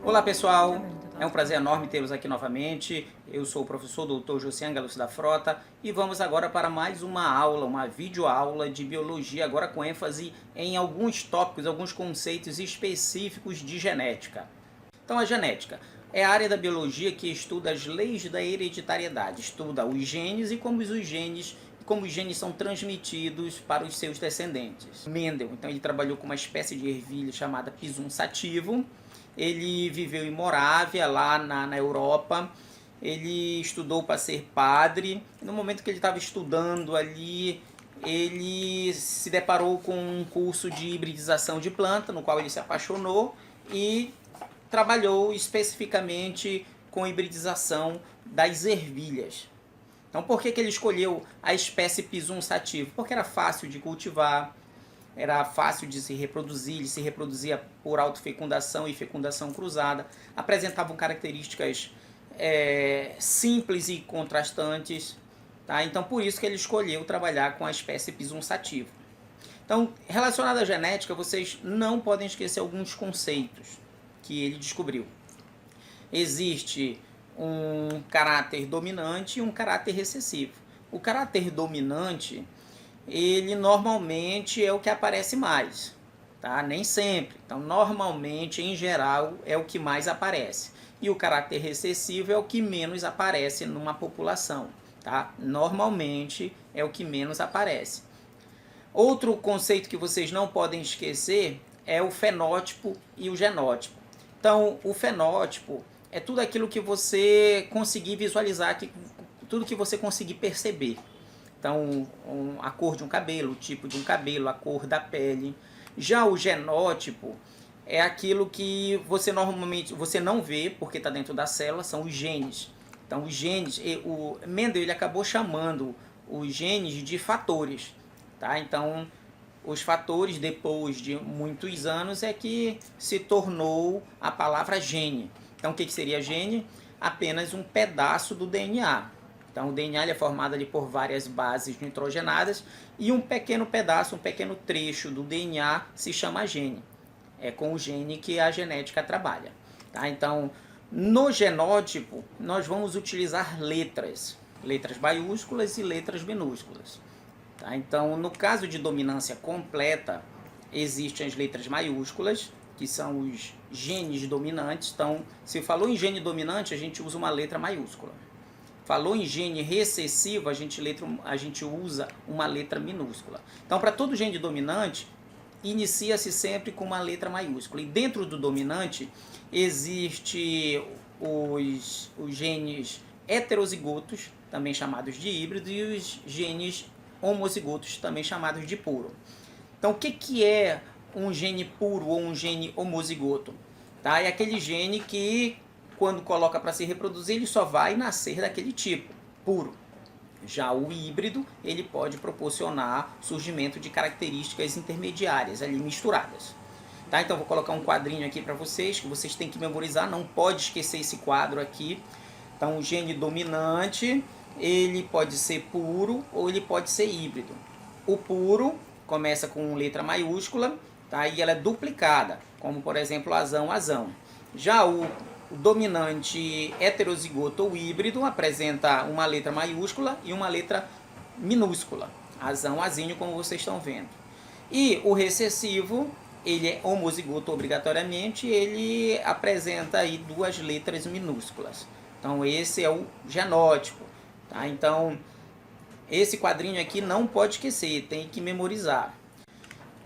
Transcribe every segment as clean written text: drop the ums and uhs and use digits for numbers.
Olá pessoal, é um prazer enorme tê-los aqui novamente. Eu sou o professor Dr. Josiane Galuz da Frota e vamos agora para mais uma aula, uma videoaula de biologia, agora com ênfase em alguns tópicos, alguns conceitos específicos de genética. Então a genética é a área da biologia que estuda as leis da hereditariedade, estuda os genes e como os genes são transmitidos para os seus descendentes. Mendel, então ele trabalhou com uma espécie de ervilha chamada Pisum sativum. Ele viveu em Morávia, lá na Europa. Ele estudou para ser padre. No momento que ele estava estudando ali, ele se deparou com um curso de hibridização de planta, no qual ele se apaixonou e trabalhou especificamente com hibridização das ervilhas. Então, por que ele escolheu a espécie Pisum sativum? Porque era fácil de cultivar, era fácil de se reproduzir, ele se reproduzia por autofecundação e fecundação cruzada, apresentavam características simples e contrastantes, tá? Então por isso que ele escolheu trabalhar com a espécie Pisum sativum. Então, relacionado à genética, vocês não podem esquecer alguns conceitos que ele descobriu. Existe um caráter dominante e um caráter recessivo. O caráter dominante, ele normalmente é o que aparece mais, tá? Nem sempre. Então, normalmente, em geral, é o que mais aparece. E o caráter recessivo é o que menos aparece numa população, tá? Normalmente é o que menos aparece. Outro conceito que vocês não podem esquecer é o fenótipo e o genótipo. Então, o fenótipo é tudo aquilo que você conseguir visualizar, tudo que você conseguir perceber. Então, a cor de um cabelo, o tipo de um cabelo, a cor da pele. Já o genótipo é aquilo que você normalmente não vê, porque está dentro da célula, são os genes. Então, os genes, o Mendel ele acabou chamando os genes de fatores. Tá? Então, os fatores, depois de muitos anos, é que se tornou a palavra gene. Então, o que seria gene? Apenas um pedaço do DNA. Então, o DNA é formado ali por várias bases nitrogenadas e um pequeno pedaço, um pequeno trecho do DNA se chama gene. É com o gene que a genética trabalha. Tá? Então, no genótipo, nós vamos utilizar letras maiúsculas e letras minúsculas. Tá? Então, no caso de dominância completa, existem as letras maiúsculas, que são os genes dominantes. Então, se falou em gene dominante, a gente usa uma letra maiúscula. Falou em gene recessivo, a gente usa uma letra minúscula. Então, para todo gene dominante, inicia-se sempre com uma letra maiúscula. E dentro do dominante, existe os genes heterozigotos, também chamados de híbrido, e os genes homozigotos, também chamados de puro. Então, o que é um gene puro ou um gene homozigoto? Tá? É aquele gene que, quando coloca para se reproduzir, ele só vai nascer daquele tipo, puro. Já o híbrido, ele pode proporcionar surgimento de características intermediárias, ali misturadas. Tá? Então, vou colocar um quadrinho aqui para vocês, que vocês têm que memorizar, não pode esquecer esse quadro aqui. Então, o gene dominante, ele pode ser puro ou ele pode ser híbrido. O puro começa com letra maiúscula, tá? E ela é duplicada, como por exemplo azão. Já o dominante heterozigoto ou híbrido apresenta uma letra maiúscula e uma letra minúscula, azinho, como vocês estão vendo. E o recessivo, ele é homozigoto obrigatoriamente, ele apresenta aí duas letras minúsculas. Então esse é o genótipo. Tá? Então, esse quadrinho aqui não pode esquecer, tem que memorizar.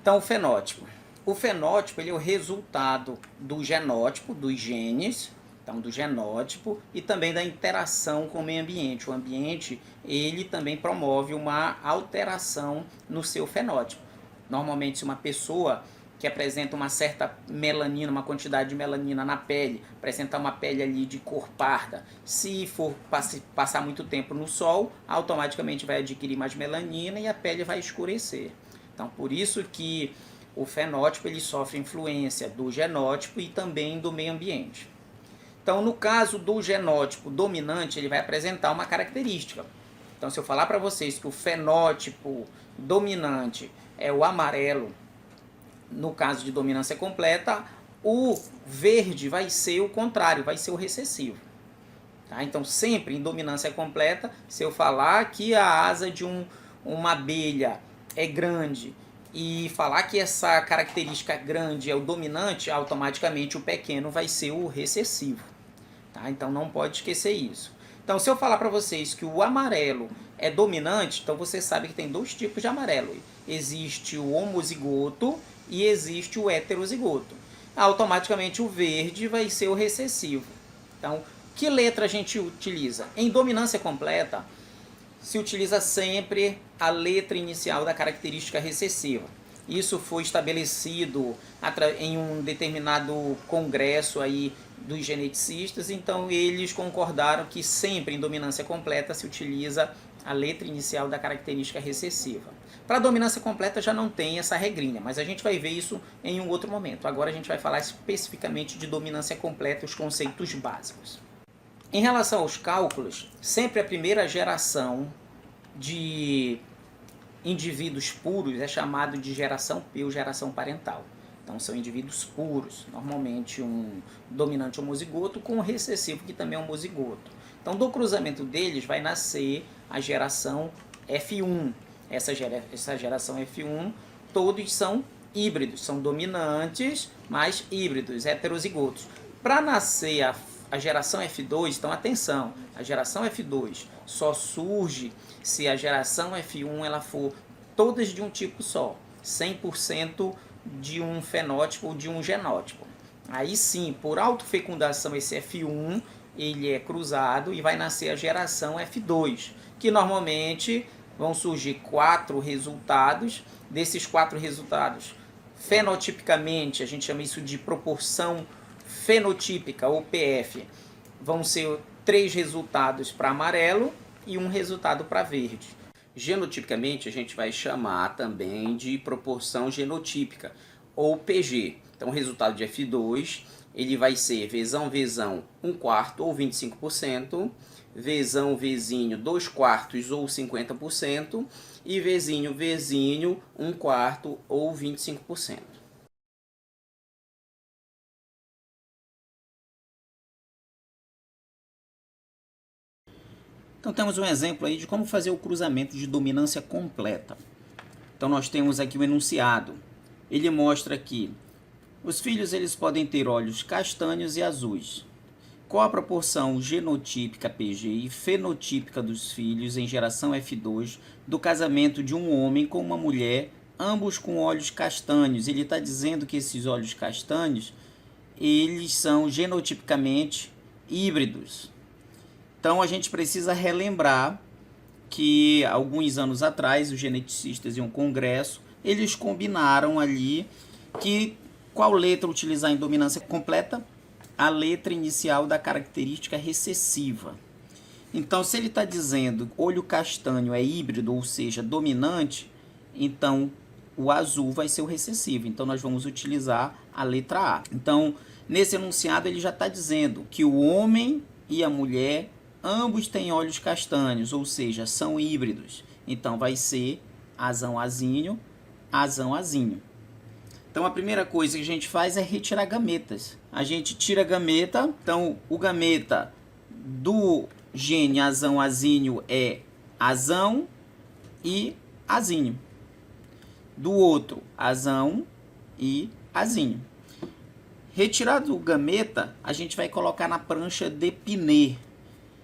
Então, o fenótipo. O fenótipo ele é o resultado do genótipo, dos genes, então do genótipo, e também da interação com o meio ambiente. O ambiente ele também promove uma alteração no seu fenótipo. Normalmente, se uma pessoa que apresenta uma certa melanina, uma quantidade de melanina na pele, apresentar uma pele ali de cor parda, se for passar muito tempo no sol, automaticamente vai adquirir mais melanina e a pele vai escurecer. Então, por isso que o fenótipo ele sofre influência do genótipo e também do meio ambiente. Então, no caso do genótipo dominante, ele vai apresentar uma característica. Então, se eu falar para vocês que o fenótipo dominante é o amarelo, no caso de dominância completa, O verde vai ser o contrário, vai ser o recessivo. Tá? Então, sempre em dominância completa, se eu falar que a asa de uma abelha é grande e falar que essa característica grande é o dominante, automaticamente o pequeno vai ser o recessivo. Tá? Então, não pode esquecer isso. Então, se eu falar para vocês que o amarelo é dominante, então você sabe que tem dois tipos de amarelo. Existe o homozigoto e existe o heterozigoto. Automaticamente o verde vai ser o recessivo. Então, que letra a gente utiliza? Em dominância completa, se utiliza sempre a letra inicial da característica recessiva. Isso foi estabelecido em um determinado congresso aí dos geneticistas, então eles concordaram que sempre em dominância completa se utiliza a letra inicial da característica recessiva. Para a dominância completa já não tem essa regrinha, mas a gente vai ver isso em um outro momento. Agora a gente vai falar especificamente de dominância completa, os conceitos básicos. Em relação aos cálculos, sempre a primeira geração de indivíduos puros é chamado de geração P ou geração parental. Então são indivíduos puros, normalmente um dominante homozigoto com um recessivo que também é homozigoto. Então do cruzamento deles vai nascer a geração F1. Essa geração F1, todos são híbridos, são dominantes, mas híbridos, heterozigotos. Para nascer a geração F2, então atenção, a geração F2 só surge se a geração F1 ela for todas de um tipo só, 100% de um fenótipo ou de um genótipo. Aí sim, por autofecundação, esse F1 ele é cruzado e vai nascer a geração F2, que normalmente vão surgir 4 resultados. Desses 4 resultados, fenotipicamente, a gente chama isso de proporção fenotípica, ou PF, vão ser 3 resultados para amarelo e 1 resultado para verde. Genotipicamente, a gente vai chamar também de proporção genotípica, ou PG. Então, o resultado de F2, ele vai ser Vzão, Vzão, 1/4 ou 25%, Vzão, Vzinho, 2/4 ou 50%, e Vzinho, Vzinho, 1/4 ou 25%. Então temos um exemplo aí de como fazer o cruzamento de dominância completa. Então nós temos aqui o enunciado. Ele mostra que os filhos eles podem ter olhos castanhos e azuis. Qual a proporção genotípica PG e fenotípica dos filhos em geração F2 do casamento de um homem com uma mulher, ambos com olhos castanhos? Ele está dizendo que esses olhos castanhos eles são genotipicamente híbridos. Então a gente precisa relembrar que alguns anos atrás os geneticistas em um congresso eles combinaram ali que qual letra utilizar em dominância completa? A letra inicial da característica recessiva. Então se ele está dizendo olho castanho é híbrido, ou seja, dominante, então o azul vai ser o recessivo. Então nós vamos utilizar a letra A. Então nesse enunciado ele já está dizendo que o homem e a mulher ambos têm olhos castanhos, ou seja, são híbridos. Então vai ser azão, azinho, azão, azinho. Então a primeira coisa que a gente faz é retirar gametas. A gente tira a gameta, então o gameta do gene azão, azinho é azão e azinho. Do outro, azão e azinho. Retirado o gameta, a gente vai colocar na prancha de Pinê.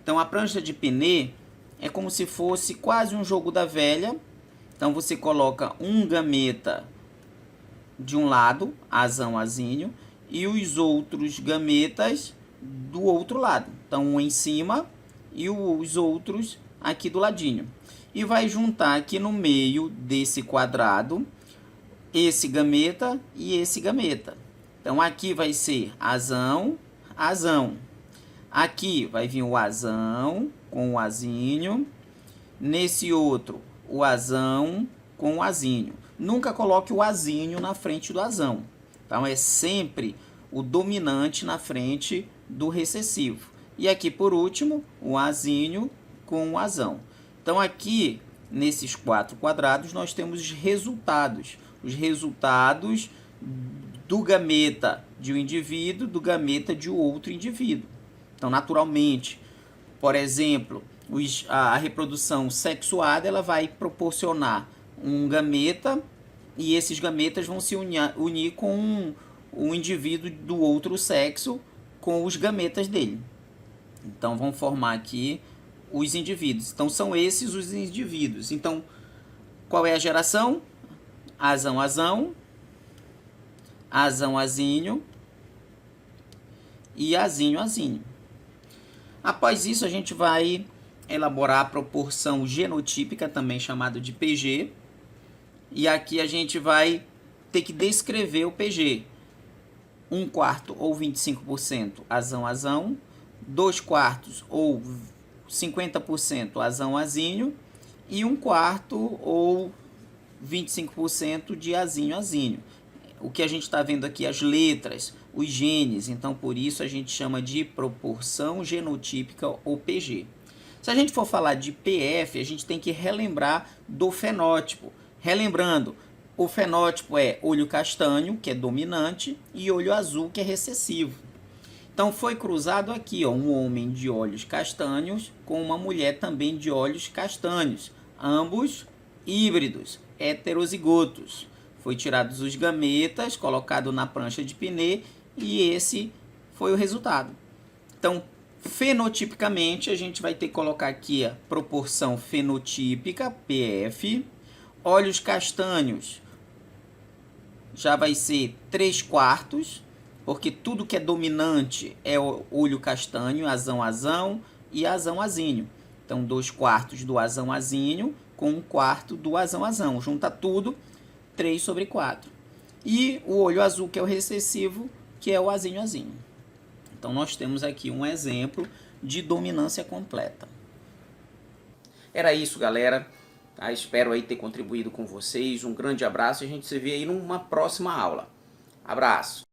Então a prancha de Pinê é como se fosse quase um jogo da velha. Então você coloca um gameta de um lado, azão, azinho, e os outros gametas do outro lado. Então um em cima e os outros aqui do ladinho. E vai juntar aqui no meio desse quadrado esse gameta e esse gameta. Então aqui vai ser azão, azão. Aqui vai vir o azão com o azinho. Nesse outro, o azão com o azinho. Nunca coloque o azinho na frente do azão. Então é sempre o dominante na frente do recessivo. E aqui por último, o azinho com o azão. Então aqui, nesses 4 quadrados, nós temos os resultados. Os resultados do gameta de um indivíduo do gameta de outro indivíduo. Então, naturalmente, por exemplo, a reprodução sexuada ela vai proporcionar um gameta e esses gametas vão se unir com o indivíduo do outro sexo com os gametas dele. Então, vão formar aqui os indivíduos. Então, são esses os indivíduos. Então, qual é a geração? Azão, azão, azão, azinho e azinho, azinho. Após isso, a gente vai elaborar a proporção genotípica, também chamada de PG. E aqui a gente vai ter que descrever o PG. 1/4 ou 25% azão, azão. 2/4 ou 50% azão, azinho. E 1/4 ou 25% de azinho, azinho. O que a gente está vendo aqui, as letras, os genes, então por isso a gente chama de proporção genotípica ou PG. Se a gente for falar de PF, a gente tem que relembrar do fenótipo. Relembrando, o fenótipo é olho castanho, que é dominante, e olho azul, que é recessivo. Então foi cruzado aqui, ó, um homem de olhos castanhos com uma mulher também de olhos castanhos, ambos híbridos, heterozigotos. Foi tirados os gametas, colocado na prancha de Pinet e esse foi o resultado. Então, fenotipicamente, a gente vai ter que colocar aqui a proporção fenotípica, PF. Olhos castanhos já vai ser 3/4, porque tudo que é dominante é o olho castanho, azão, azão e azão, azinho. Então, 2/4 do azão, azinho com 1/4 do azão, azão. Junta tudo, 3/4. E o olho azul, que é o recessivo, que é o azinho, azinho. Então, nós temos aqui um exemplo de dominância completa. Era isso, galera. Tá? Espero aí ter contribuído com vocês. Um grande abraço e a gente se vê aí numa próxima aula. Abraço!